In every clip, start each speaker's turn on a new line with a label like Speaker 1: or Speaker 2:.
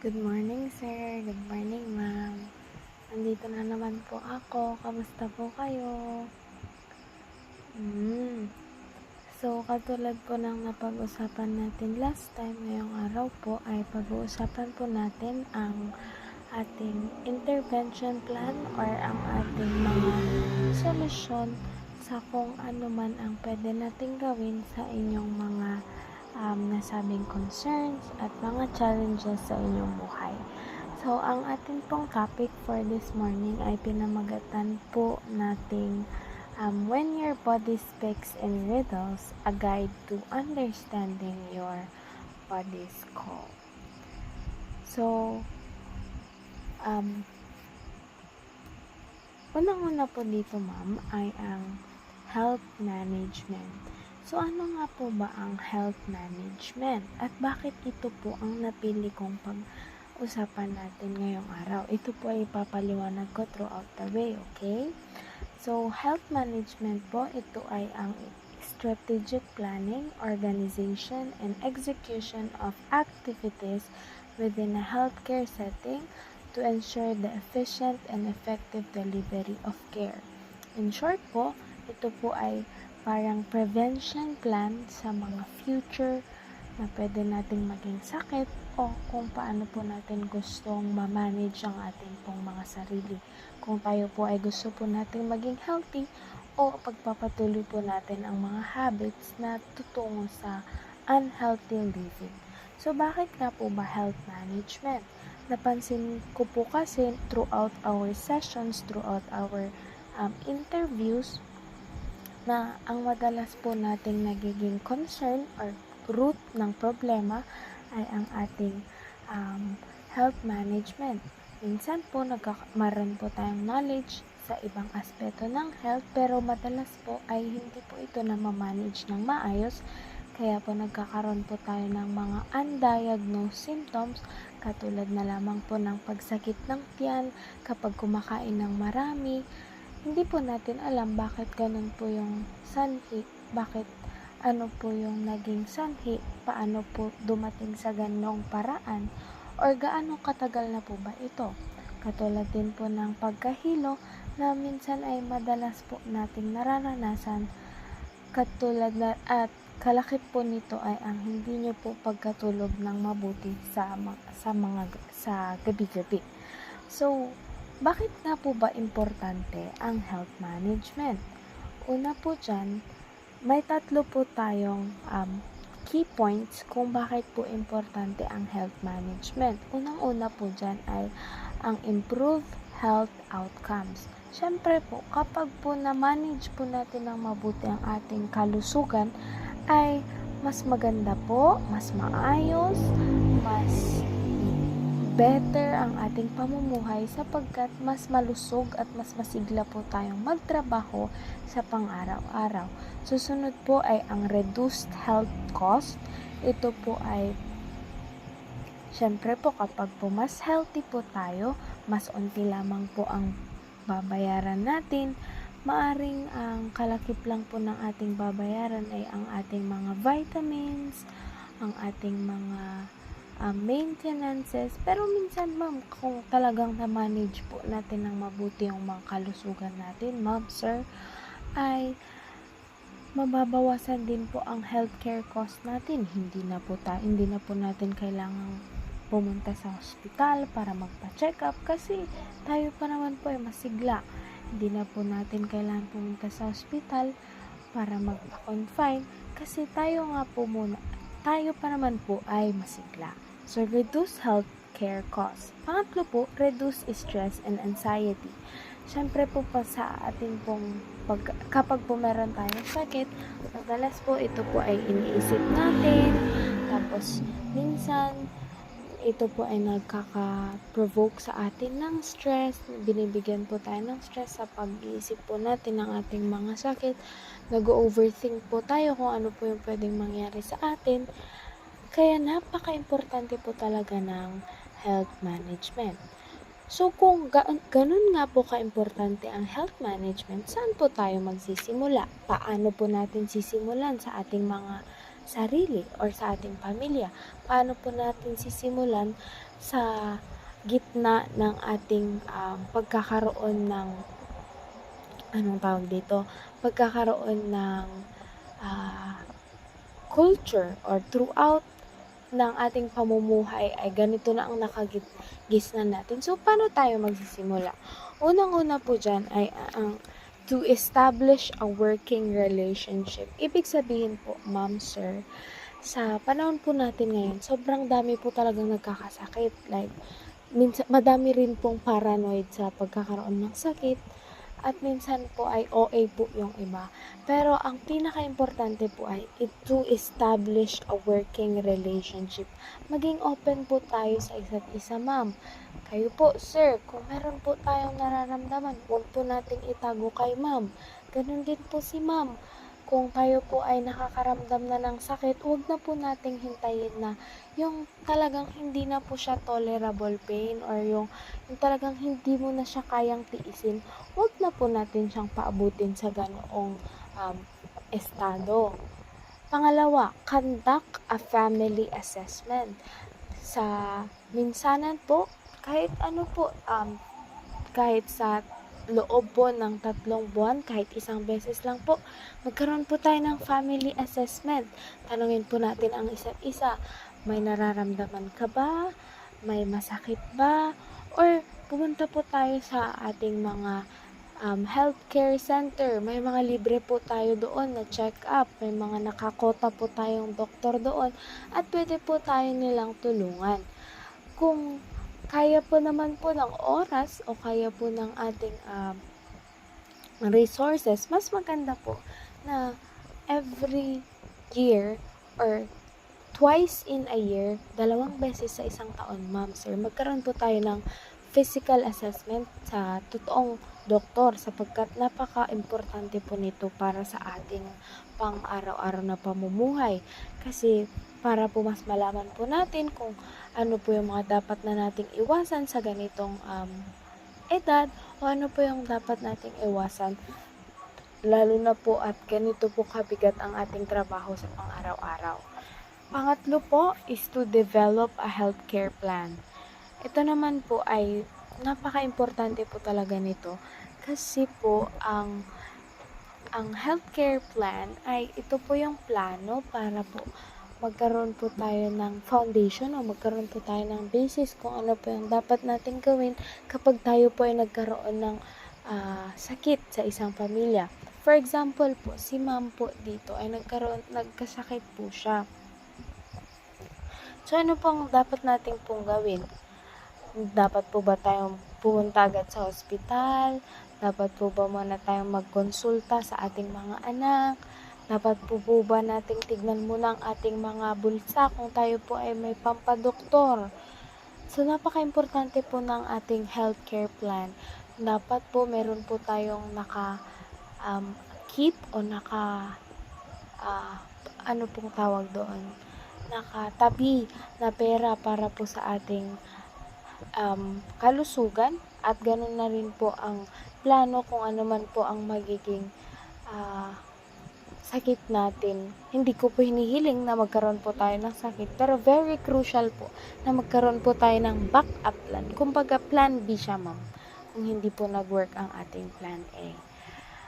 Speaker 1: Good morning, sir. Good morning, ma'am. Nandito na naman po ako. Kamusta po kayo? So, katulad po ng napag-usapan natin last time, ngayong araw po ay pag-uusapan po natin ang ating intervention plan or ang ating mga solusyon sa kung ano man ang pwede nating gawin sa inyong mga nasabing concerns at mga challenges sa inyong buhay. So, ang ating pong topic for this morning ay pinamagatan po nating When Your Body Speaks in Riddles, a Guide to Understanding Your Body's Call. So, unang-una po dito, ma'am, ay ang health management. So, ano nga po ba ang health management? At bakit ito po ang napili kong pag-usapan natin ngayong araw? Ito po ay ipapaliwanag ko throughout the way, okay? So, health management po, ito ay ang strategic planning, organization, and execution of activities within a healthcare setting to ensure the efficient and effective delivery of care. In short po, ito po ay parang prevention plan sa mga future na pwede nating maging sakit o kung paano po natin gustong ma-manage ang ating pong mga sarili. Kung tayo po ay gusto po nating maging healthy o pagpapatuloy po natin ang mga habits na tutungo sa unhealthy living. So, bakit nga po ba health management? Napansin ko po kasi throughout our sessions, throughout our interviews, na ang madalas po nating nagiging concern or root ng problema ay ang ating health management. Minsan po maroon po tayong knowledge sa ibang aspeto ng health, pero madalas po ay hindi po ito na ma-manage ng maayos. Kaya po nagkakaroon po tayo ng mga undiagnosed symptoms, katulad na lamang po ng pagsakit ng tiyan kapag kumakain ng marami. Hindi po natin alam bakit ganun po yung sanhi, bakit ano po yung naging sanhi, paano po dumating sa ganong paraan, or gaano katagal na po ba ito. Katulad din po ng pagkahilo na minsan ay madalas po nating nararanasan, katulad na at kalakip po nito ay ang hindi nyo po pagkatulog ng mabuti sa gabi-gabi. So, bakit nga po ba importante ang health management? Una po dyan, may tatlo po tayong key points kung bakit po importante ang health management. Unang-una po dyan ay ang improved health outcomes. Siyempre po, kapag po na-manage po natin ng mabuti ang ating kalusugan, ay mas maganda po, mas maayos, mas better ang ating pamumuhay sapagkat mas malusog at mas masigla po tayong magtrabaho sa pang-araw-araw. Susunod po ay ang reduced health cost. Ito po ay syempre po kapag po mas healthy po tayo, mas unti lamang po ang babayaran natin. Maaring ang kalakip lang po ng ating babayaran ay ang ating mga vitamins, ang ating mga maintenances, pero minsan ma'am, kung talagang na-manage po natin ng mabuti yung mga kalusugan natin, ma'am, sir, ay mababawasan din po ang healthcare cost natin. Hindi na po natin kailangang pumunta sa hospital para magpa-check up kasi tayo pa naman po ay masigla. Hindi na po natin kailangan pumunta sa hospital para magpa-confine kasi tayo pa naman po ay masigla. So, reduce healthcare costs. Pangatlo po, reduce stress and anxiety. Siyempre po pa sa atin pong kapag po meron tayong sakit, madalas po ito po ay iniisip natin. Tapos, minsan, ito po ay nagkaka-provoke sa atin ng stress. Binibigyan po tayo ng stress sa pag-iisip po natin ng ating mga sakit. Nag-overthink po tayo kung ano po yung pwedeng mangyari sa atin. Kaya napaka-importante po talaga ng health management. So, kung ganun nga po ka-importante ang health management, saan po tayo magsisimula? Paano po natin sisimulan sa ating mga sarili or sa ating pamilya. Paano po natin sisimulan sa gitna ng ating pagkakaroon ng anong tawag dito, pagkakaroon ng ah, culture or throughout ng ating pamumuhay ay ganito na ang nakagisnan natin. So, paano tayo magsisimula? Unang-una po dyan ay ang to establish a working relationship. Ibig sabihin po, ma'am, sir, sa panahon po natin ngayon, sobrang dami po talagang nagkakasakit. Like, madami rin pong paranoid sa pagkakaroon ng sakit at minsan po ay OA po yung iba. Pero ang pinaka-importante po ay to establish a working relationship. Maging open po tayo sa isa't isa, ma'am. Kayo po, sir, kung meron po tayong nararamdaman, huwag po nating itago kay ma'am. Ganun din po si ma'am. Kung tayo po ay nakakaramdam na ng sakit, huwag na po nating hintayin na yung talagang hindi na po siya tolerable pain or yung talagang hindi mo na siya kayang tiisin, huwag na po natin siyang paabutin sa ganoong estado. Pangalawa, conduct a family assessment. Sa minsanan po, kahit ano po, kahit sa loob po ng 3 buwan, kahit isang beses lang po, magkaroon po tayo ng family assessment. Tanungin po natin ang isa't isa, may nararamdaman ka ba? May masakit ba? Or pumunta po tayo sa ating mga healthcare center. May mga libre po tayo doon na check-up. May mga nakakota po tayong doktor doon at pwede po tayo nilang tulungan. Kung kaya po naman po ng oras o kaya po ng ating resources, mas maganda po na every year or twice in a year, 2 beses sa isang taon, ma'am, sir, magkaroon po tayo ng physical assessment sa totoong doktor sapagkat napaka-importante po nito para sa ating pang-araw-araw na pamumuhay. Kasi para po mas malaman po natin kung ano po yung mga dapat na nating iwasan sa ganitong edad o ano po yung dapat nating iwasan lalo na po at ganito po kabigat ang ating trabaho sa pang-araw-araw. Pangatlo po is to develop a healthcare plan. Ito naman po ay napaka-importante po talaga nito kasi po ang healthcare plan ay ito po yung plano para po magkaroon po tayo ng foundation o magkaroon po tayo ng basis kung ano po yung dapat natin gawin kapag tayo po ay nagkaroon ng sakit sa isang pamilya. For example po, si ma'am po dito ay nagkasakit po siya. So, ano pong dapat natin pong gawin? Dapat po ba tayong pumunta agad sa ospital? Dapat po ba muna tayong magkonsulta sa ating mga anak? Dapat po ba nating tignan muna ang ating mga bulsa kung tayo po ay may pampadoktor? So, napaka-importante po ng ating healthcare plan. Dapat po meron po tayong keep o ano pong tawag doon? Nakatabi na pera para po sa ating kalusugan at ganun na rin po ang plano kung ano man po ang magiging sakit natin. Hindi ko po hinihiling na magkaroon po tayo ng sakit pero very crucial po na magkaroon po tayo ng backup plan. Kumbaga plan B siya, ma'am, kung hindi po nag-work ang ating plan A.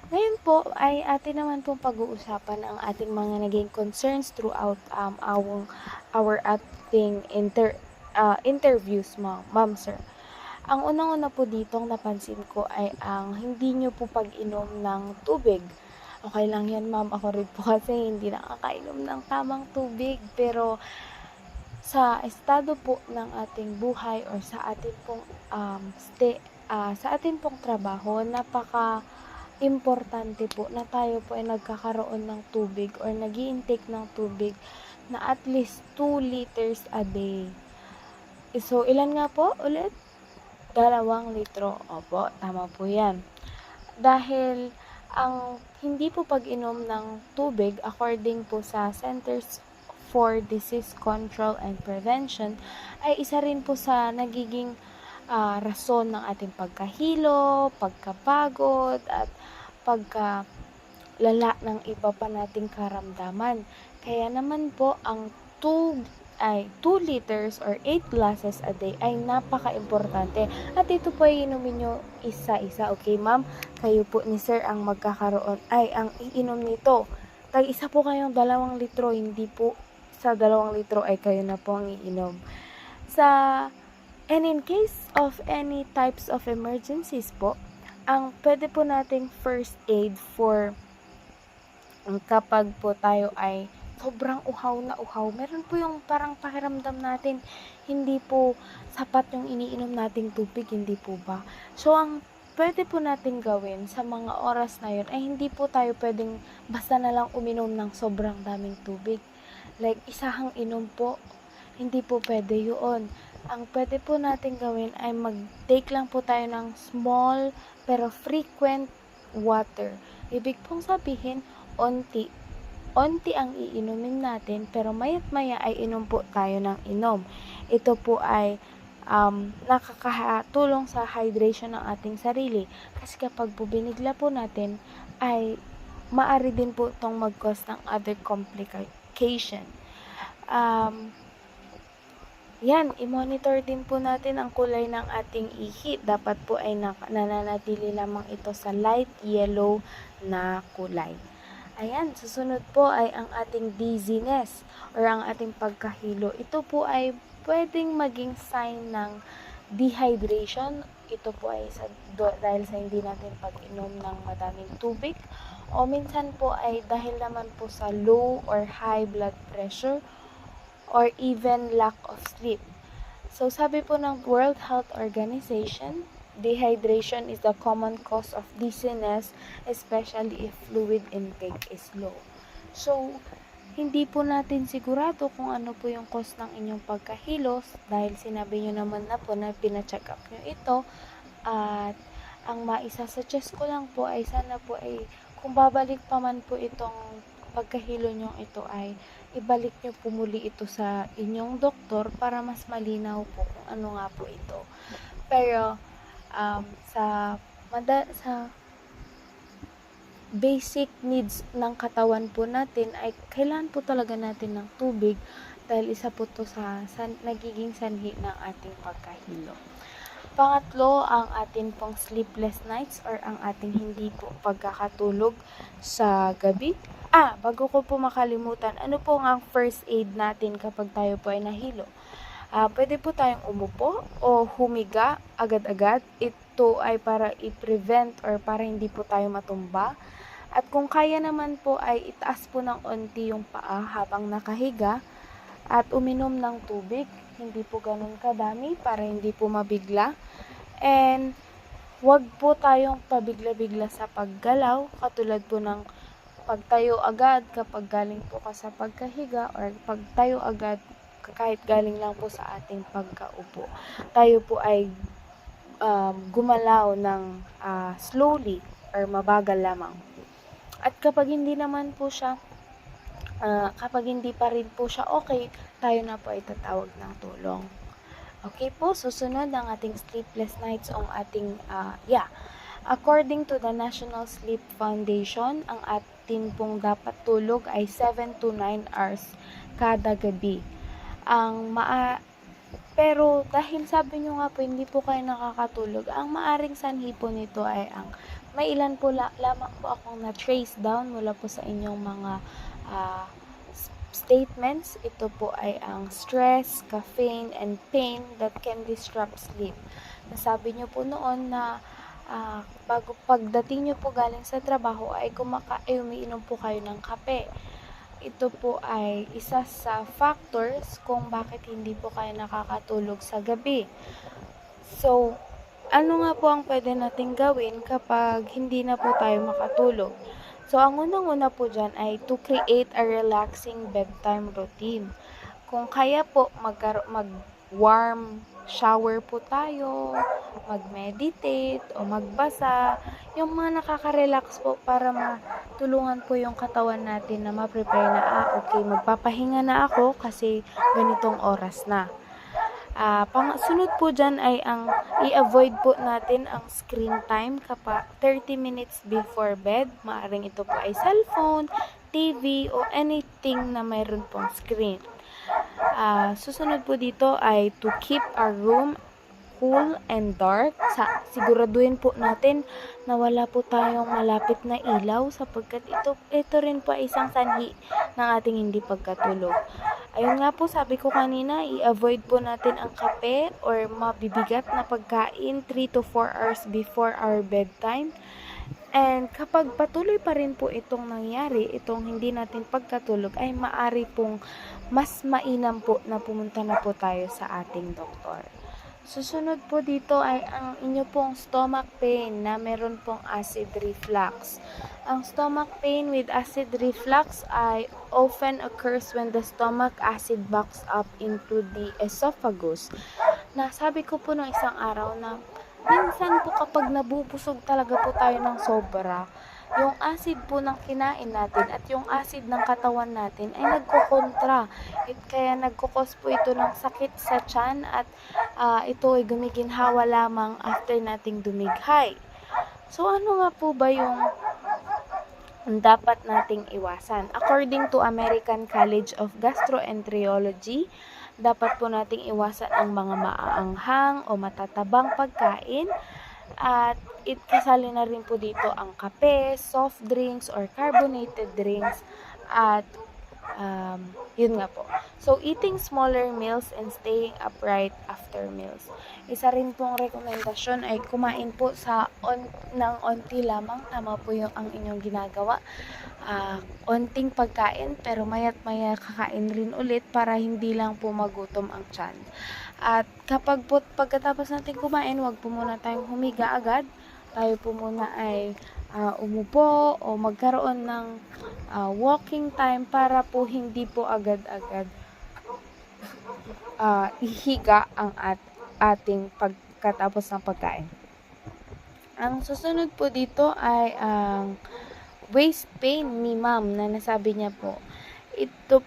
Speaker 1: Ngayon po ay atin naman pong pag-uusapan ang ating mga naging concerns throughout our ating interviews, ma'am, sir. Ang unang-una po dito napansin ko ay ang hindi nyo po pag-inom ng tubig. Okay lang yan, ma'am. Ako rin po kasi hindi nakakainom ng tamang tubig. Pero sa estado po ng ating buhay or sa ating pong sa ating pong trabaho, napaka-importante po na tayo po ay nagkakaroon ng tubig or nag-i-intake ng tubig na at least 2 liters a day. So, ilan nga po ulit? 2 litro. Opo, tama po yan. Dahil ang hindi po pag-inom ng tubig, according po sa Centers for Disease Control and Prevention, ay isa rin po sa nagiging rason ng ating pagkahilo, pagkapagod, at pagkalala ng iba pa nating karamdaman. Kaya naman po ang 2 liters or 8 glasses a day ay napaka-importante. At ito po ay inumin nyo isa-isa. Okay, ma'am? Kayo po ni sir ang ang iinom nito. Tag-isa po kayong 2 litro, hindi po sa 2 litro ay kayo na po ang iinom. And in case of any types of emergencies po, ang pwede po nating first aid for kapag po tayo ay sobrang uhaw na uhaw, meron po yung parang pakiramdam natin, hindi po sapat yung iniinom nating tubig, hindi po ba? So, ang pwede po natin gawin sa mga oras na yun ay hindi po tayo pwedeng basta na lang uminom ng sobrang daming tubig. Like, isahang inom po, hindi po pwede yun. Ang pwede po natin gawin ay mag-take lang po tayo ng small pero frequent water. Ibig pong sabihin, onti ang iinumin natin, pero maya't maya ay inom po tayo ng inom. Ito po ay nakakatulong sa hydration ng ating sarili. Kasi kapag po binigla po natin, ay maaari din po itong mag-cause ng other complication. Yan, i-monitor din po natin ang kulay ng ating ihi. Dapat po ay nananatili lamang ito sa light yellow na kulay. Ayan, susunod po ay ang ating dizziness or ang ating pagkahilo. Ito po ay pwedeng maging sign ng dehydration. Ito po ay dahil sa hindi natin pag-inom ng madaming tubig. O minsan po ay dahil naman po sa low or high blood pressure or even lack of sleep. So sabi po ng World Health Organization, dehydration is the common cause of dizziness, especially if fluid intake is low. So, hindi po natin sigurado kung ano po yung cause ng inyong pagkahilos dahil sinabi nyo naman na po na pina-check up nyo ito. At ang maisa-suggest ko lang po ay sana po ay kung babalik pa man po itong pagkahilo nyo ito ay ibalik nyo po muli ito sa inyong doktor para mas malinaw po kung ano nga po ito. Pero, sa basic needs ng katawan po natin ay kailangan po talaga natin ng tubig dahil isa po to sa nagiging sanhi ng ating pagkahilo. Pangatlo, ang ating pong sleepless nights or ang ating hindi po pagkakatulog sa gabi. Bago ko po makalimutan, ano po ang first aid natin kapag tayo po ay nahilo? Pwede po tayong umupo o humiga agad-agad. Ito ay para i-prevent or para hindi po tayo matumba. At kung kaya naman po ay itaas po ng onti yung paa habang nakahiga at uminom ng tubig. Hindi po ganun kadami para hindi po mabigla. And wag po tayong pabigla-bigla sa paggalaw, katulad po ng pagtayo agad kapag galing po ka sa pagkahiga or pagtayo agad kahit galing lang po sa ating pagkaupo. Tayo po ay gumalaw ng slowly or mabagal lamang. At kapag hindi naman po siya, kapag hindi pa rin po siya okay, tayo na po ay tatawag ng tulong. Okay po, susunod ang ating sleepless nights ang ating, according to the National Sleep Foundation, ang atin pong dapat tulog ay 7 to 9 hours kada gabi. Pero dahil sabi nyo nga po hindi po kayo nakakatulog, ang maaring sanhi po nito ay may ilan po lamang po akong na-trace down mula po sa inyong mga statements. Ito po ay ang stress, caffeine, and pain that can disrupt sleep. Nasabi nyo po noon na bago pagdating nyo po galing sa trabaho ay umiinom po kayo ng kape. Ito po ay isa sa factors kung bakit hindi po kayo nakakatulog sa gabi. So, ano nga po ang pwede nating gawin kapag hindi na po tayo makatulog? So, ang unang-una po dyan ay to create a relaxing bedtime routine. Kung kaya po, mag-warm shower po tayo, mag-meditate o magbasa, yung mga nakaka-relax po para matulungan po yung katawan natin na ma-prepare na, okay, magpapahinga na ako kasi ganitong oras na. Sunod po dyan ay i-avoid po natin ang screen time kapag 30 minutes before bed. Maaring ito po ay cellphone, TV o anything na mayroon pong screen. Susunod po dito ay to keep our room cool and dark. Siguraduhin po natin na wala po tayong malapit na ilaw sapagkat ito rin po ay isang sanhi ng ating hindi pagkatulog. Ayun nga po, sabi ko kanina, i-avoid po natin ang kape or mabibigat na pagkain 3 to 4 hours before our bedtime. And kapag patuloy pa rin po itong nangyari, itong hindi natin pagkatulog, ay maari pong mas mainam po na pumunta na po tayo sa ating doktor. Susunod po dito ay ang inyo pong stomach pain na meron pong acid reflux. Ang stomach pain with acid reflux ay often occurs when the stomach acid backs up into the esophagus. Nasabi ko po nung isang araw na minsan po kapag nabubusog talaga po tayo ng sobra, yung acid po ng kinain natin at yung acid ng katawan natin ay nagkokontra. Kaya nagkukos po ito ng sakit sa tiyan at ito ay gumiginhawa lamang after nating dumighay. So ano nga po ba yung dapat nating iwasan? According to American College of Gastroenterology, dapat po nating iwasan ang mga maaanghang o matatabang pagkain. At kasali na rin po dito ang kape, soft drinks, or carbonated drinks. At yun nga po. So, eating smaller meals and staying upright after meals. Isa rin pong rekomendasyon ay kumain po ng onti lamang. Tama po yung ang inyong ginagawa. Onting pagkain pero maya't maya kakain rin ulit para hindi lang po magutom ang tiyan. At pagkatapos natin kumain, wag po muna tayong humiga agad. Tayo po muna ay umupo o magkaroon ng walking time para po hindi po agad-agad ihiga ang ating pagkatapos ng pagkain. Ang susunod po dito ay ang waist pain ni ma'am na nasabi niya po. Ito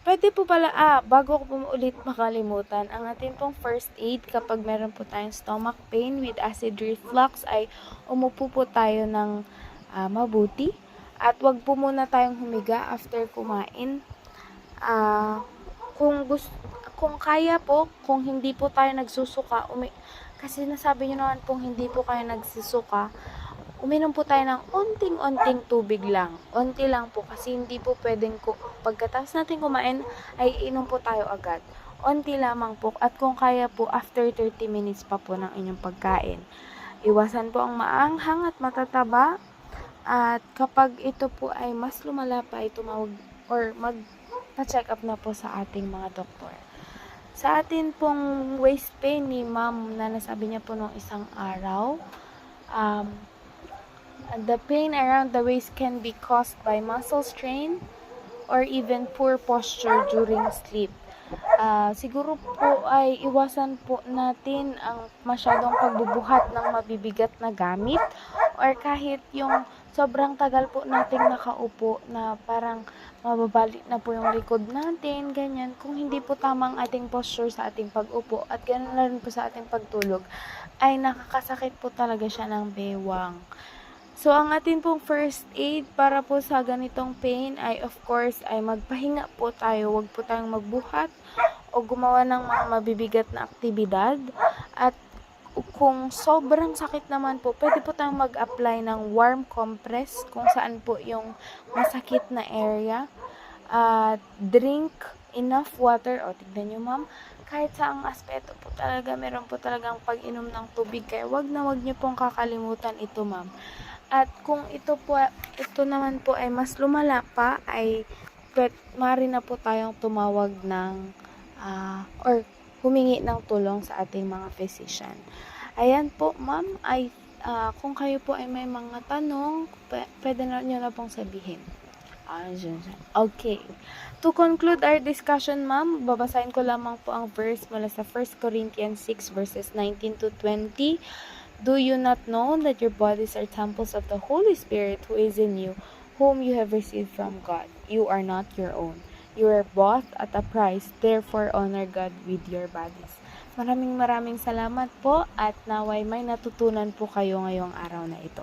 Speaker 1: pwede po pala, bago ko po ulit makalimutan, ang ating pong first aid kapag meron po tayong stomach pain with acid reflux ay umupo po tayo ng mabuti at wag po muna tayong humiga after kumain. Kung kaya po, kung hindi po tayo nagsusuka, kasi nasabi nyo naman pong hindi po kayo nagsusuka, uminom po tayo ng onting-onting tubig lang. Onti lang po kasi hindi po pwedeng pagkatapos natin kumain ay inom po tayo agad. Onti lamang po at kung kaya po after 30 minutes pa po ng inyong pagkain. Iwasan po ang maanghang at matataba at kapag ito po ay mas lumala pa ay tumawag or magpa-check up na po sa ating mga doktor. Sa atin pong waist pain ni ma'am na nasabi niya po nung isang araw, the pain around the waist can be caused by muscle strain or even poor posture during sleep. Siguro po ay iwasan po natin ang masyadong pagbubuhat ng mabibigat na gamit or kahit yung sobrang tagal po nating nakaupo na parang mababalik na po yung likod natin, ganyan. Kung hindi po tamang ating posture sa ating pag-upo at ganoon na rin po sa ating pagtulog, ay nakakasakit po talaga siya ng bewang. So, ang atin pong first aid para po sa ganitong pain ay of course ay magpahinga po tayo. Huwag po tayong magbuhat o gumawa ng mga mabibigat na aktibidad. At kung sobrang sakit naman po, pwede po tayong mag-apply ng warm compress kung saan po yung masakit na area. Drink enough water. O, tignan nyo ma'am. Kahit sa ang aspeto po talaga, meron po talagang pag-inom ng tubig. Kaya wag nyo pong kakalimutan ito ma'am. At kung ito naman po ay mas lumala pa, ay maaari na po tayong tumawag ng or humingi ng tulong sa ating mga physician. Ayan po, ma'am, ay kung kayo po ay may mga tanong, pwede nyo na pong sabihin. Okay. To conclude our discussion, ma'am, babasahin ko lamang po ang verse mula sa 1 Corinthians 6 verses 19 to 20. Do you not know that your bodies are temples of the Holy Spirit who is in you, whom you have received from God? You are not your own. You are bought at a price, therefore honor God with your bodies. Maraming salamat po at naway may natutunan po kayo ngayong araw na ito.